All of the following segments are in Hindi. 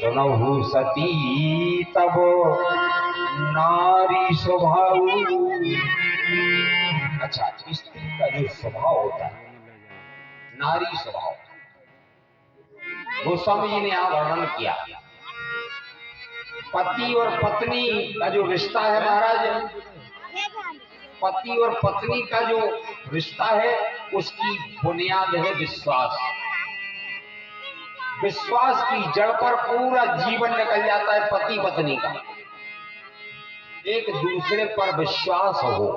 सुनहु सती तब नारी स्वभाव। अच्छा, स्त्री का जो स्वभाव होता है, नारी स्वभाव, गोस्वामी जी ने यहां वर्णन किया। पति और पत्नी का जो रिश्ता है महाराज, पति और पत्नी का जो रिश्ता है उसकी बुनियाद है विश्वास। विश्वास की जड़ पर पूरा जीवन निकल जाता है पति पत्नी का। एक दूसरे पर विश्वास हो,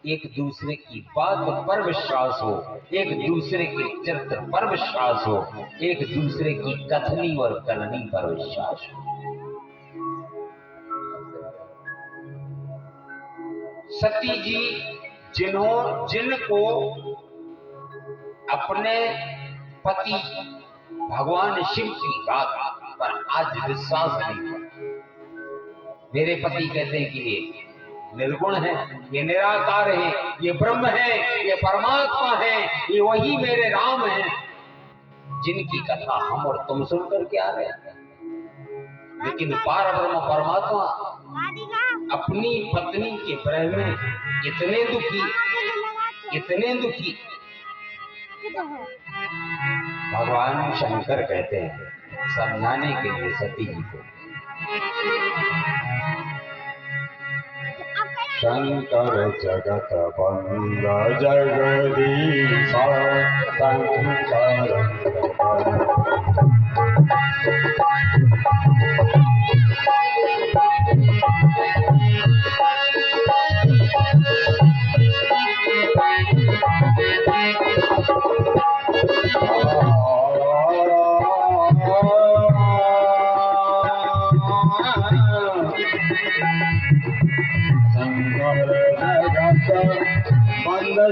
एक दूसरे की बात पर विश्वास हो, एक दूसरे के चरित्र पर विश्वास हो, एक दूसरे की कथनी और करनी पर विश्वास हो। सती जी जिनको अपने पति भगवान शिव की बात पर आज विश्वास नहीं था। मेरे पति कहते हैं कि ये निर्गुण है, ये निराकार है, ये ब्रह्म है, ये परमात्मा है, ये वही मेरे राम है, जिनकी कथा हम और तुम सुनकर के आ रहे हैं। लेकिन पार ब्रह्म परमात्मा अपनी पत्नी के प्रेम में इतने दुखी भगवान शंकर कहते हैं समझाने के लिए सती जी को, शंकर जगत बंद जगदीश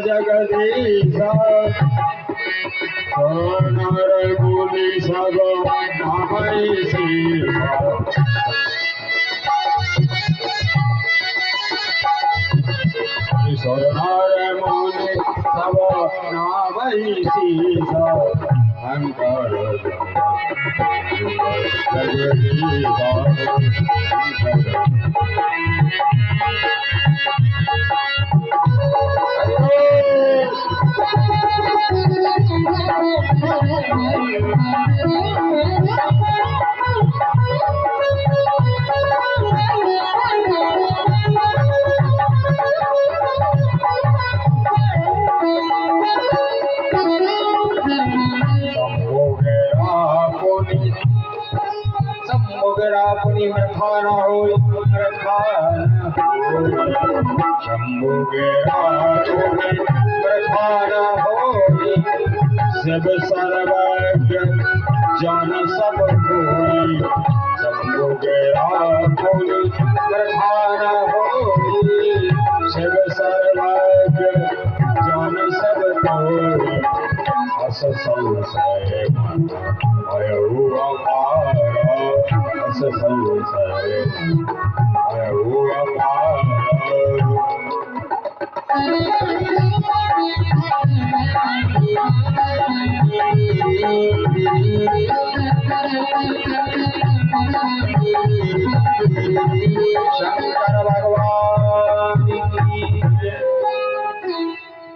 जगदीश नर बोली सब सोनार मोने सब नामई सीसा शंकर अपनी मखाना हो शंभु के मखाना हो शिव सर्वज्ञ जन सब कोई शंभु के मखाना हो शिव सर्वज्ञ जन सब कोई अस संशय शंकर भगवान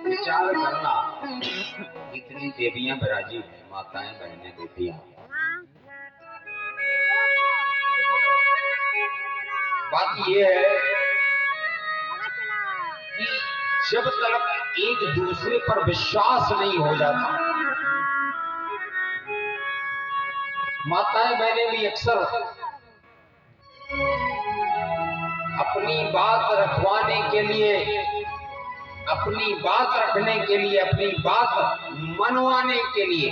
विचार करना, इतनी देवियां विराजी हैं, माताएं बहनें देवियां। बात यह है कि जब तक एक दूसरे पर विश्वास नहीं हो जाता, माताएं बहनें भी अक्सर अपनी बात रखवाने के लिए, अपनी बात रखने के लिए, अपनी बात मनवाने के लिए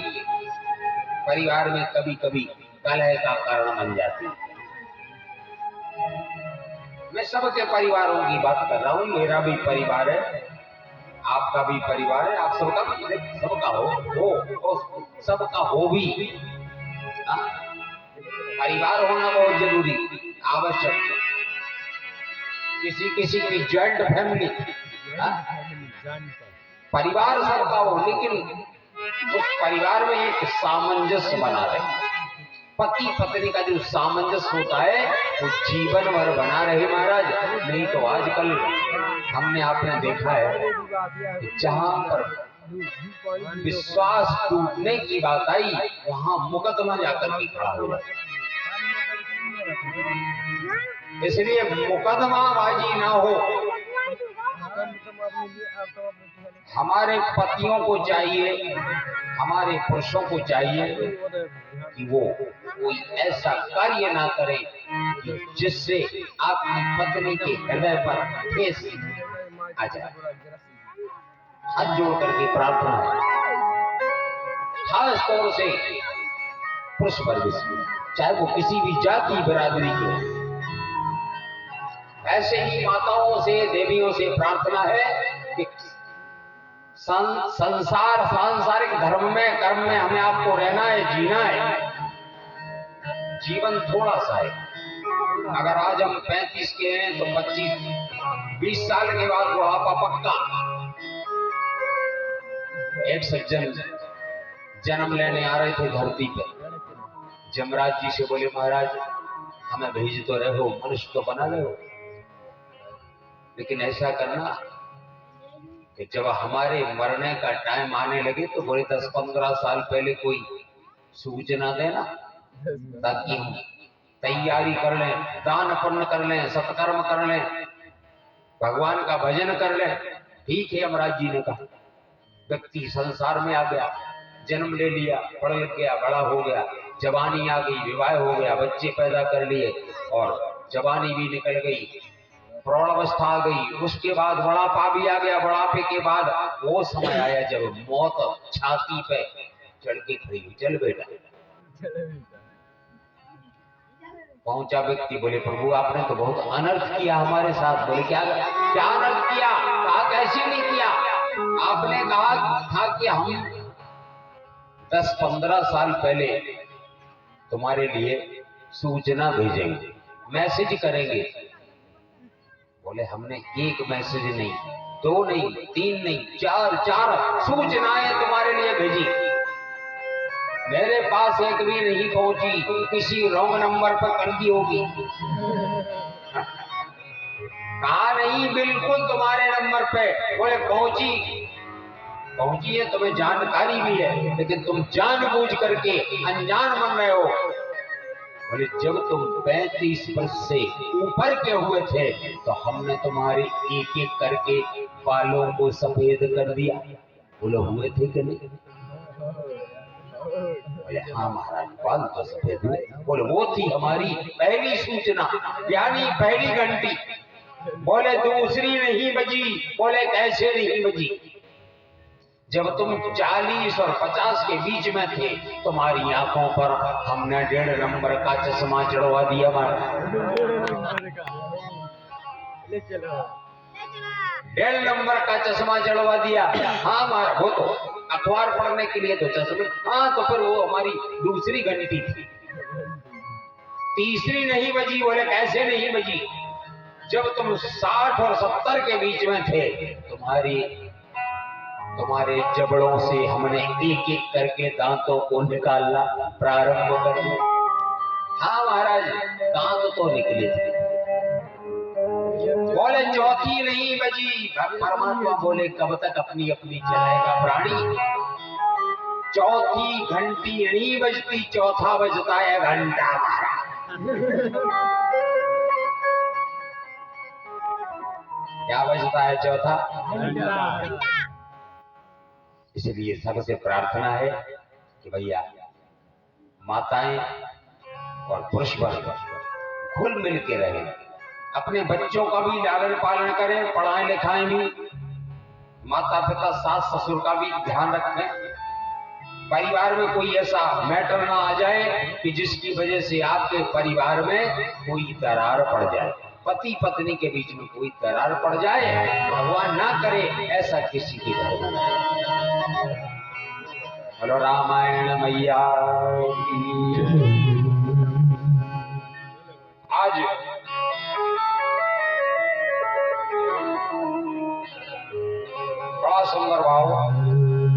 परिवार में कभी कभी कलह का कारण बन जाती है। मैं सबके परिवारों की बात कर रहा हूं, मेरा भी परिवार है, आपका भी परिवार है, आप सबका सबका हो भी। परिवार होना बहुत जरूरी, आवश्यक। किसी की जॉइंट फैमिली, परिवार सबका हो, लेकिन उस परिवार में एक सामंजस्य बना रहे। पति पत्नी का जो सामंजस्य होता है वो जीवन भर बना रहे महाराज। नहीं तो आजकल हमने आपने देखा है कि जहां पर विश्वास टूटने की बात आई वहां मुकदमा जाकर के खड़ा हो जाता। इसलिए मुकदमाबाजी ना हो। हमारे पतियों को चाहिए, हमारे पुरुषों को चाहिए कि वो कोई ऐसा कार्य ना करे कि जिससे आपकी पत्नी के हृदय पर ठेस आ जाए। हाथ जोड़ करके प्रार्थना है, खास तौर से पुरुष वर्ग से, चाहे वो किसी भी जाति बिरादरी के हो। ऐसे ही माताओं से, देवियों से प्रार्थना है कि सांसारिक धर्म में, कर्म में हमें आपको रहना है, जीना है। जीवन थोड़ा सा है। अगर आज हम 35 के हैं तो 25-20 साल के बाद बुढ़ापा पक्का। एक सज्जन जन्म लेने आ रहे थे धरती पे, जमराज जी से बोले महाराज हमें भेज तो रहे हो, मनुष्य तो बना रहे हो, लेकिन ऐसा करना कि जब हमारे मरने का टाइम आने लगे तो बोले 10-15 साल पहले कोई सूचना देना, ताकि हम तैयारी कर लें, दान पुण्य कर लें, सत्कर्म कर लें, भगवान का भजन कर लें। ठीक है, यमराज जी ने कहा। व्यक्ति संसार में आ गया, जन्म ले लिया, पढ़ लिख गया, बड़ा हो गया, जवानी आ गई, विवाह हो गया, बच्चे पैदा कर लिए और जवानी भी निकल गई, प्रौढ़ावस्था आ गई, उसके बाद बुढ़ापा भी आ गया। बुढ़ापे के बाद वो समय आया जब मौत छाती पे चढ़ के खड़ी हुई। चल बेटा, पहुंचा व्यक्ति, बोले प्रभु आपने तो बहुत अनर्थ किया हमारे साथ। बोले क्या क्या अनर्थ किया? कहा कैसे नहीं किया? आपने कहा था कि हम 10-15 साल पहले तुम्हारे लिए सूचना भेजेंगे, मैसेज करेंगे। बोले हमने एक मैसेज नहीं, 2 नहीं, 3 नहीं, 4 सूचनाएं तुम्हारे लिए भेजी, मेरे पास एक भी नहीं पहुंची, किसी रॉन्ग नंबर पर कर दी होगी। कहा नहीं, बिल्कुल तुम्हारे नंबर पे। बोले पहुंची है, तुम्हें जानकारी भी है, लेकिन तुम जानबूझ करके अनजान बन रहे हो। बोले जब तुम 35 वर्ष से ऊपर के हुए थे तो हमने तुम्हारे एक एक करके बालों को सफेद कर दिया। बोले हुए थे कि नहीं? बोले हाँ महाराज, बाल तो सफेद हुए। बोले वो थी हमारी पहली सूचना, यानी पहली घंटी। बोले दूसरी नहीं बजी। बोले कैसे नहीं बजी? जब तुम 40 और 50 के बीच में थे, तुम्हारी आंखों पर हमने 1.5 नंबर का चश्मा चढ़वा दिया। 1.5 नंबर का चश्मा चढ़वा दिया। हाँ हमारा वो तो अखबार पढ़ने के लिए तो चश्मे। हाँ तो फिर वो हमारी दूसरी घंटी थी। तीसरी नहीं बजी। बोले कैसे नहीं बजी? जब तुम 60 और 70 के बीच में थे, तुम्हारे जबड़ों से हमने एक एक करके दांतों को निकालना प्रारंभ कर दिया। हाँ महाराज, दांत तो निकले थे। बोले चौथी नहीं बजी। परमात्मा बोले कब तक अपनी अपनी चलाएगा प्राणी? चौथी घंटी नहीं बजती, चौथा बजता है घंटा। क्या बजता है? चौथा घंटा। इसलिए सबसे प्रार्थना है कि भैया माताएं और पुरुष वर्ग घुल मिल के रहें, अपने बच्चों का भी लालन पालन करें, पढ़ाएं लिखाएं भी, माता पिता सास ससुर का भी ध्यान रखें। परिवार में कोई ऐसा मैटर ना आ जाए कि जिसकी वजह से आपके परिवार में कोई दरार पड़ जाए, पति पत्नी के बीच में कोई दरार पड़ जाए, भगवान ना करे ऐसा किसी की घर में। बोलो रामायण मैया। आज बड़ा सुंदर भाव